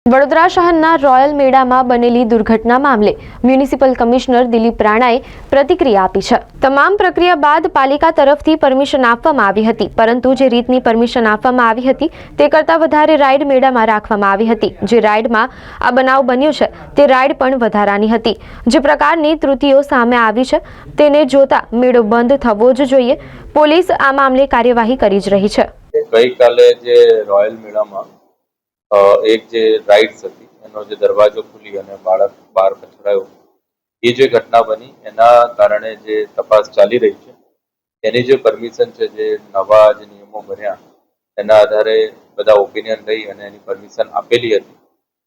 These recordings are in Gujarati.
વડોદરા શહેરના રોયલ મેળામાં બનેલી દુર્ઘટના મામલે મ્યુનિસિપલ કમિશનર દિલીપ રાણાએ પ્રતિક્રિયા આપી છે। તમામ પ્રક્રિયા બાદ પાલિકા તરફથી પરમિશન આપવામાં આવી હતી, પરંતુ જે રીતની પરમિશન આપવામાં આવી હતી તે કરતાં વધારે રાઇડ મેળામાં રાખવામાં આવી હતી। જે રાઇડમાં આ બનાવ બન્યો છે તે રાઇડ પણ વધારાની હતી। જે પ્રકારની ત્રુટિઓ સામે આવી છે તેને જોતા મેળો બંધ થવો જ જોઈએ। પોલીસ આ મામલે કાર્યવાહી કરી જ રહી છે। ગઈકાલે જે રોયલ મેળામાં એક જે રાઇડ્સ હતી એનો જે દરવાજો ખુલી અને બાળક બહાર પછડાયો એ જે ઘટના બની એના કારણે જે તપાસ ચાલી રહી છે એની જે પરમિશન છે જે નવા જે નિયમો બન્યા એના આધારે બધા ઓપિનિયન લઈ અને એની પરમિશન આપેલી હતી।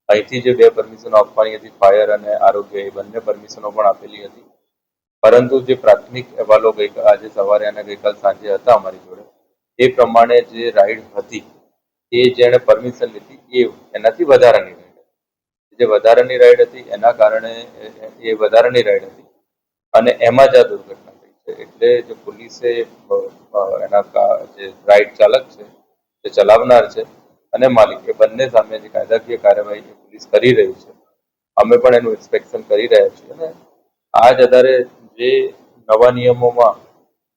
અહીંથી જે બે પરમિશનો આપવાની હતી ફાયર અને આરોગ્ય એ બંને પરમિશનો પણ આપેલી હતી, પરંતુ જે પ્રાથમિક અહેવાલો આજે સવારે અને ગઈકાલ સાંજે હતા અમારી જોડે એ પ્રમાણે જે રાઇડ હતી એ જેણે પરમિશન લીધી એ એનાથી વધારાની રાઇડ જે વધારાની રાઇડ હતી એના કારણે એ વધારાની રાઇડ હતી અને એમાં જ આ દુર્ઘટના થઈ છે। એટલે જે પોલીસે એના જે રાઇડ ચાલક છે જે ચલાવનાર છે અને માલિક એ બંને સામે જે કાયદાકીય કાર્યવાહી પોલીસ કરી રહી છે, અમે પણ એનું ઇન્સ્પેક્શન કરી રહ્યા છીએ અને આ જ આધારે જે નવા નિયમોમાં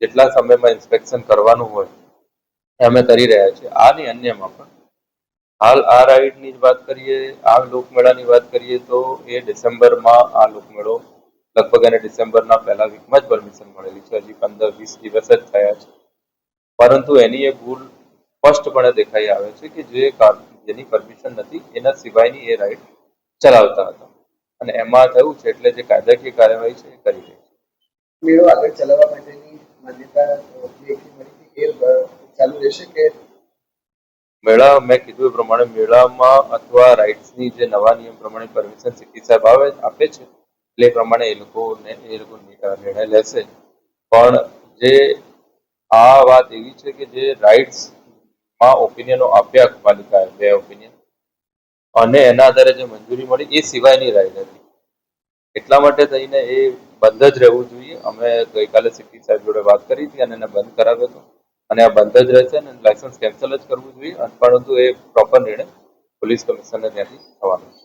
જેટલા સમયમાં ઇન્સ્પેક્શન કરવાનું હોય અમે કરી રહ્યા છીએ। આની અન્યમાં પણ હાલ આ રાઇડની વાત કરીએ, આ લોકમેળાની વાત કરીએ તો એ ડિસેમ્બરમાં આ લોકમેળો લગભગ એને ડિસેમ્બરના પહેલા વીકમાં જ પરમિશન મળેલી છે, હજી 15-20 દિવસ જ થયા છે, પરંતુ એની એ ભૂલ સ્પષ્ટપણે દેખાઈ આવે છે કે જેની પરમિશન નથી એના સિવાયની એ રાઇડ ચલાવતા હતા અને એમાં થયું છે એટલે જે કાયદાકીય કાર્યવાહી છે એ કરી રહી છે। મેળો આગળ ચલાવવા માટેની માન્યતા ચાલુ રહેશે કે મેળા મેં કીધું એ પ્રમાણે મેળામાં અથવા રાઇડ્સની જે નવા નિયમ પ્રમાણે પરમિશન સીપી સાહેબ આપે છે એટલે એ પ્રમાણે એ લોકો નિર્ણય લેશે। પણ જે આ વાત એવી છે કે જે રાઇડ્સમાં ઓપિનિયનો આપ્યા પાલિકાએ બે ઓપિનિયન અને એના આધારે જે મંજૂરી મળી એ સિવાયની રાઇડ હતી, એટલા માટે થઈને એ બંધ જ રહેવું જોઈએ। અમે ગઈકાલે સીપી સાહેબ જોડે વાત કરી હતી અને એને બંધ કરાવ્યો હતો અને આ બંધ જ રહેશે અને લાયસન્સ કેન્સલ જ કરવું જોઈએ, પરંતુ એ પ્રોપર નિર્ણય પોલીસ કમિશનર ત્યાંથી થવાનો છે।